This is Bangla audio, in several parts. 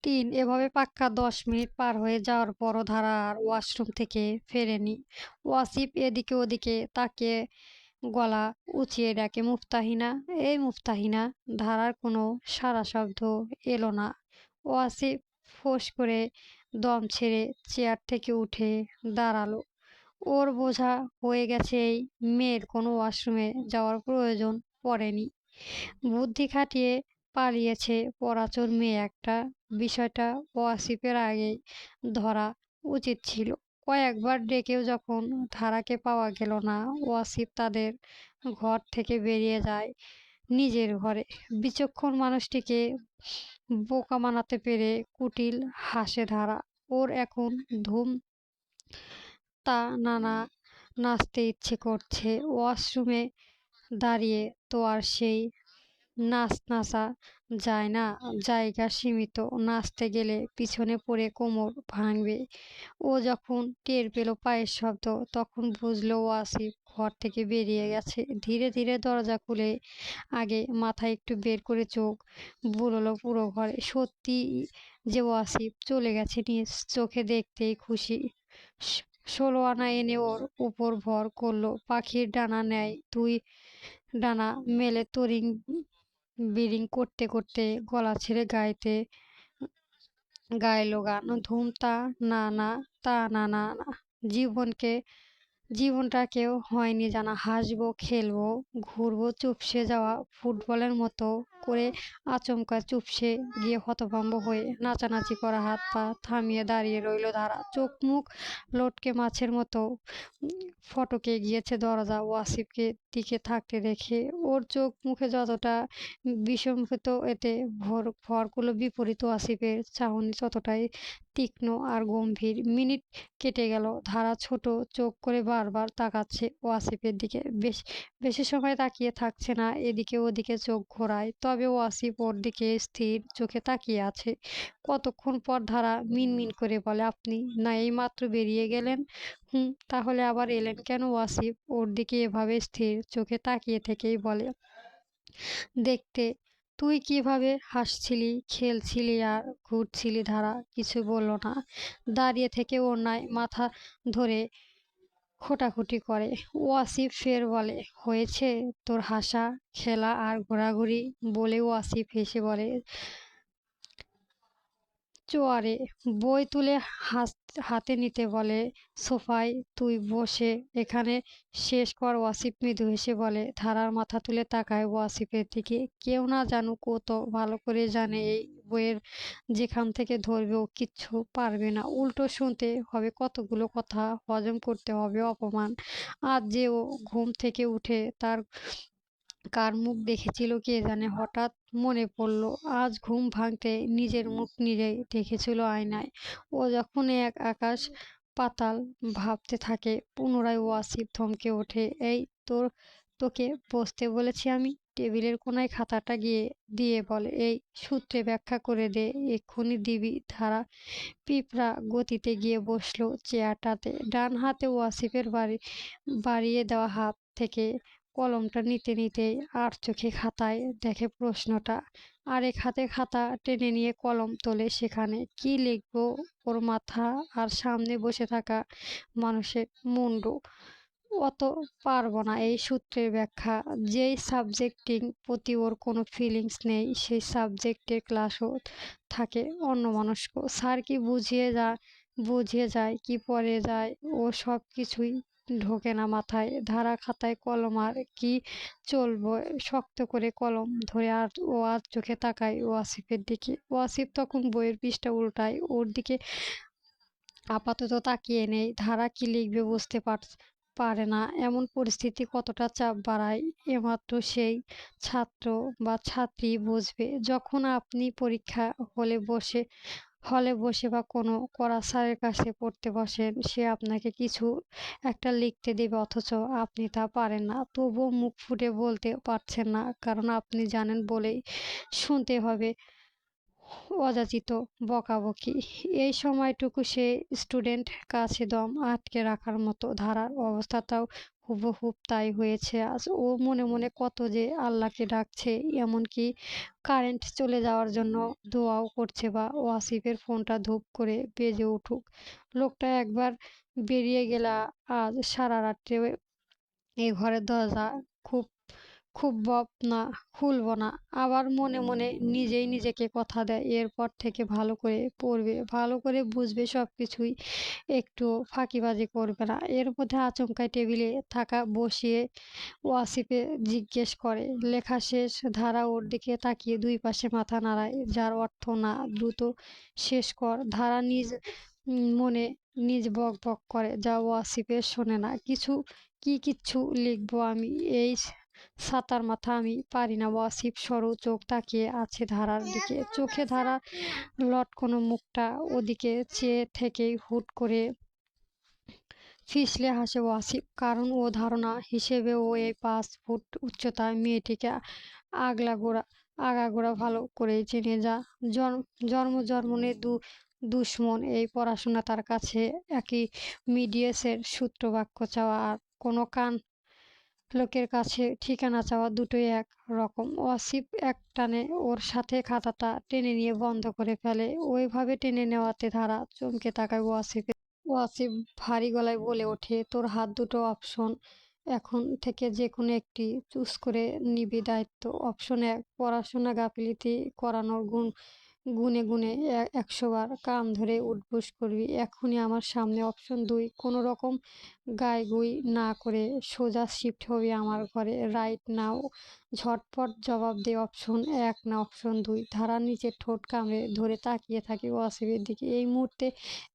৩ এভাবে পাক্কা ১০ মিনিট পার হয়ে যাওয়ার পরও ধারা আর ওয়াশরুম থেকে ফেরেনি। ওয়াসিফ এদিকে ওদিকে তাকিয়ে গলা উঁচিয়ে ডাকে, "মুফতাহিনা, এই মুফতাহিনা।" ধারার কোনো সাড়া শব্দ এলো না। ওয়াসিফ ফোঁস করে দম ছেড়ে চেয়ার থেকে উঠে দাঁড়ালো। ওর বোঝা হয়ে গেছে এই মেয়ের কোনো ওয়াশরুমে যাওয়ার প্রয়োজন পড়েনি। বুদ্ধি খাটিয়ে পালিয়েছে পরাচর মেয়ে একটা। বিষয়টা ওয়াসিফের আগেই ধরা উচিত ছিল। কয়েকবার ডেকেও যখন ধারাকে পাওয়া গেল না, ওয়াসিফ তাদের ঘর থেকে বেরিয়ে যায় নিজের ঘরে। বিচক্ষণ মানুষটিকে বোকা বানাতে পেরে কুটিল হাসে ধারা। ওর এখন ধুম তা নানা নাচতে ইচ্ছে করছে। ওয়াশরুমে দাঁড়িয়ে তো আর সেই নাচ নাচা যায় না, জায়গা সীমিত। নাচতে গেলে পিছনে পড়ে কোমর ভাঙবে। ও যখন টের পেল পায়ের শব্দ, তখন বুঝলো ওয়াসিফ ঘর থেকে বেরিয়ে গেছে। ধীরে ধীরে দরজা খুলে আগে মাথা একটু বের করে চোখ বুলোলো পুরো ঘরে। সত্যি যে ওয়াসিফ চলে গেছে নিজ চোখে দেখতেই খুশি। ১৬ আনা এনে ওর উপর ভর করলো পাখির ডানা নেয়। ২ ডানা মেলে তরিং বিড়িং করতে করতে গলা ছেড়ে গাইলো গান। ধুম তা না না, তা না না না। জীবনটাকেও হয়নি জানা, হাসবো, খেলবো, ঘুরবো চুপসে যাওয়া ফুটবলের মতো করে আচমকা চুপসে গিয়ে হতভম্ব হয়ে নাচানাচি করা হাত পা থামিয়ে দাঁড়িয়ে রইল ধারা। চোখ মুখ লটকে মাছের মতো ফটকে গিয়েছে দরজা ওয়াসিফকে দিকে থাকতে দেখে। ওর চোখ মুখে যতটা বিসম্মত, এতে ভরগুলো বিপরীত। ওয়াসিফের চাহনি ততটাই তীক্ষ্ণ আর গম্ভীর। মিনিট কেটে গেল। ধারা ছোট চোখ করে বারবার তাকাচ্ছে ওয়াসিফের দিকে। বেশি সময় তাকিয়ে থাকছে না, এদিকে ওদিকে চোখ ঘোরায়। তবে ওয়াসিফ ওর দিকে স্থির চোখে তাকিয়ে আছে। কতক্ষণ পর ধারা মিনমিন করে বলে, "আপনি না এইমাত্র বেরিয়ে গেলেন?" "হুম, তাহলে আবার এলেন কেন?" ওয়াসিফ ওর দিকে এভাবে স্থির চোখে তাকিয়ে থেকেই বলে, "দেখতে তুই কিভাবে হাসছিলি, খেলছিলি আর ঘুরছিলি।" ধারা কিছু বলল না। দাঁড়িয়ে থেকে ওড়নায় মাথা ধরে খোঁটাখুটি করে। ওয়াসিফ ফের বলে, "হয়েছে তোর হাসা, খেলা আর ঘোরাঘুরি?" বলে ওয়াসিফ হেসে বলে, "চোয়ারে।" বই তুলে হাতে নিতে বলে, "সোফায় তুই বসে এখানে শেষ কর।" ওয়াসিফ মৃদু হেসে বলে। ধারার মাথা তুলে তাকায় ওয়াসিফের দিকে। কেউ না জানুক, ও তো ভালো করে জানে এই বইয়ের যেখান থেকে ধরবে ও কিচ্ছু পারবে না। উল্টো শুনতে হবে কতগুলো কথা, হজম করতে হবে অপমান। আজ যে ও ঘুম থেকে উঠে কার মুখ দেখেছিল কে জানে। হঠাৎ মনে পড়ল, আজ ঘুম ভাঙতে নিজের মুখ নিজেই দেখেছিল আয়নায়। ও যখন এক আকাশ পাতাল ভাবতে থাকে। পুনরায় ওয়াসিফ ধমকে ওঠে, "এই তোকে বসতে বলেছি আমি?" টেবিলের কোনায় খাতাটা দিয়ে বলে, "এই সূত্রে ব্যাখ্যা করে দে, এক্ষুনি দিবি।" ধারা পিঁপড়া গতিতে গিয়ে বসলো চেয়ারটাতে। ডান হাতে ওয়াসিফের বাড়িয়ে দেওয়া হাত থেকে কলমটা নিতে নিতেই আড়চোখে খাতায় দেখে প্রশ্নটা। আরেক হাতে খাতা টেনে নিয়ে কলম তোলে। সেখানে কি লিখবো ওর মাথা আর সামনে বসে থাকা মানুষের মুন্ডু। অত পারবো না এই সূত্রের ব্যাখ্যা। যেই সাবজেক্টিং প্রতি ওর কোনো ফিলিংস নেই, সেই সাবজেক্টের ক্লাসও থাকে অন্যমনস্ক। স্যার কি বুঝিয়ে যায় কি পড়ে যায়, ও সব কিছুই ঢোকে না মাথায়। ধারা খাতায় কলম আর কি চলবো, শক্ত করে কলম ধরে আর চোখে তাকায় ওয়াসিফের দিকে। ওয়াসিফ তখন বইয়ের পৃষ্ঠা উল্টায়, ওর দিকে আপাতত তাকিয়ে নেই। ধারা কি লিখবে বুঝতে পারে না। এমন পরিস্থিতি কতটা চাপ বাড়ায়, এমাত্র সেই ছাত্র বা ছাত্রী বুঝবে। যখন আপনি পরীক্ষা হলে বসে বা কোনো কড়া স্যারের কাছে পড়তে বসেন, সে আপনাকে কিছু একটা লিখতে দেবে, অথচ আপনি তা পারেন না। তবুও মুখ ফুটে বলতে পারছেন না, কারণ আপনি জানেন বলেই শুনতে হবে। অযাচিত বকাবকি। এই সময়টুকু সে স্টুডেন্ট কাছে দম আটকে রাখার মতো। ধারার অবস্থাটাও হুবহু তাই হয়েছে আজ। ও মনে মনে কত যে আল্লাহকে ডাকছে, এমনকি কারেন্ট চলে যাওয়ার জন্য দোয়াও করছে। বা ওয়াসিফের ফোনটা ধুপ করে বেজে উঠুক, লোকটা একবার বেরিয়ে গেলে আজ সারা রাত্রে এই ঘরের দরজা খুব খুব না খুলব না। আবার মনে মনে নিজেই নিজেকে কথা দেয়, এরপর থেকে ভালো করে পড়বে, ভালো করে বুঝবে সবকিছুই, একটু ফাঁকিবাজি করবে না। এর মধ্যে আচমকাই টেবিলে থাকা বসিয়ে ওয়াসিফে জিজ্ঞেস করে, লেখা শেষ? ধারা ওর দিকে তাকিয়ে দুই পাশে মাথা নাড়ায়, যার অর্থ না, দ্রুত শেষ কর। ধারা নিজ মনে নিজ বক বক করে, যা ওয়াসিফের শোনে না। কিচ্ছু লিখবো আমি, এই ছাতার মাথা আমি পারি না। ওয়াসিফ সরু চোখ তাকিয়ে আছে ধারার দিকে, চোখে ধারা লটকনো মুখটা ওদিকে চেয়ে থেকেই হুট করে ফিসলে হাসে ওয়াসিফ। কারণ ও ধারণা হিসেবে ও এই 5 ফুট উচ্চতায় মেয়েটিকে আগলাগোড়া আগাগোড়া ভালো করেই চেনে। যা জন্মনে দুশ্মন। এই পড়াশোনা তার কাছে একই মিডিয়েসের সূত্রবাক্য চাওয়া আর কোনো লোকের কাছে ঠিকানা চাওয়া, দুটোই এক রকম। ওয়াসিফ একটানে ওর সাথে খাতাটা টেনে নিয়ে বন্ধ করে ফেলে। ওইভাবে টেনে নেওয়াতে ধারা চমকে তাকায় ওয়াসিফে। ওয়াসিফ ভারী গলায় বলে ওঠে, তোর হাত দুটো অপশন, এখন থেকে যে কোনো একটি চুজ করে নিবি দায়িত্ব। অপশন 1, পড়াশোনা গাফিলতি করানোর গুনে গুনে 100 বার কান ধরে উঠবোস করবি এখনই আমার সামনে। অপশন 2, কোনো রকম গাইগুই না করে সোজা শিফট হবি আমার ঘরে রাইট নাও। ঝটপট জবাব দে, অপশন 1 না অপশন 2? ধারার নিচের ঠোঁট কামড়ে ধরে তাকিয়ে থাকে ওয়াসিফের দিকে। এই মুহূর্তে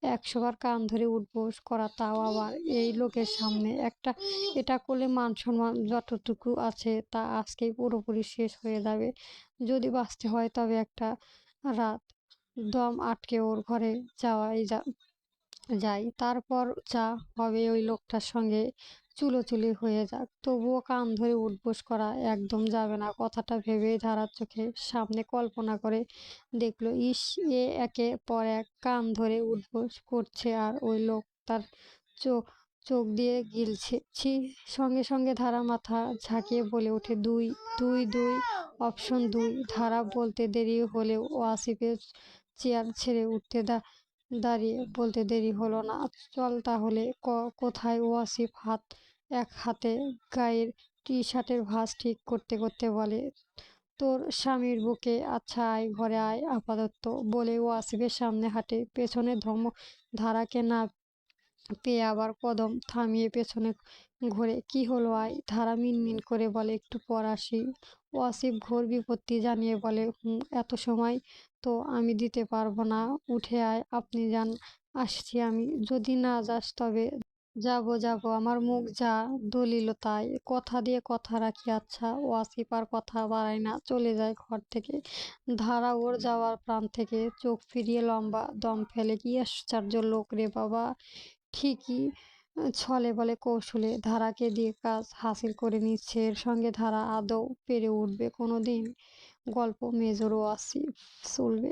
100 বার কান ধরে উঠবোস করা, তাও আবার এই লোকের সামনে। এটা করলে মান সম্মান যতটুকু আছে তা আজকেই পুরোপুরি শেষ হয়ে যাবে। যদি বাঁচতে হয় তবে একটা রাত দম আটকে ওর ঘরে যাই, তারপর যা হবে ওই লোকটার সঙ্গে চুলোচুলি হয়ে যাক। তবুও কান ধরে উঠবোস করা একদম যাবে না। কথাটা ভেবেই ধারার চোখের সামনে কল্পনা করে দেখলো, ইস, একের পর এক কান ধরে উঠবোস করছে আর ওই লোক তার চোখ চোখ দিয়ে গিলছে। ছি! সঙ্গে সঙ্গে ধারা মাথা ঝাঁকিয়ে বলে ওঠে, দুই দুই দুই অপশন 2। ধারা বলতে দেরি হলেও ওয়াসিফের চেয়ার ছেড়ে উঠতে দাঁড়িয়ে বলতে দেরি হলো না, চল তাহলে। কোথায়? ওয়াসিফ এক হাতে গায়ের টি-শার্টের ভাঁজ ঠিক করতে করতে বলে, তোর স্বামীর বুকে। আচ্ছা আয়, ঘরে আয় আপাতত, বলে ওয়াসিফের সামনে হাঁটে। পেছনে ধমক। ধারাকে না পেয়ে আবার কদম থামিয়ে পেছনে ঘোরে। কি হলো, আয়। ধারা মিনমিন করে বলে, একটু পর আসি। ওয়াসিফ ঘোর বিপত্তি জানিয়ে বলে, এত সময় তো আমি দিতে পারবো না, উঠে আয়। আপনি যান, আসছি আমি। যদি না যাস তবে যাবো, আমার মুখ যা দলিল তাই, কথা দিয়ে কথা রাখি। আচ্ছা। ওয়াসিফ আর কথা বাড়ায় না, চলে যায় ঘর থেকে। ধারা ওর যাওয়ার প্রাণ থেকে চোখ ফিরিয়ে লম্বা দম ফেলে। কি আশ্চর্য লোক রে বাবা! ঠিকই ছলে বলে কৌশলে ধারাকে দিয়ে কাজ হাসিল করে নিচ্ছে। এর সঙ্গে ধারা আদৌ পেরে উঠবে কোনোদিন? গল্প মেজর ওয়াসিফ চলবে।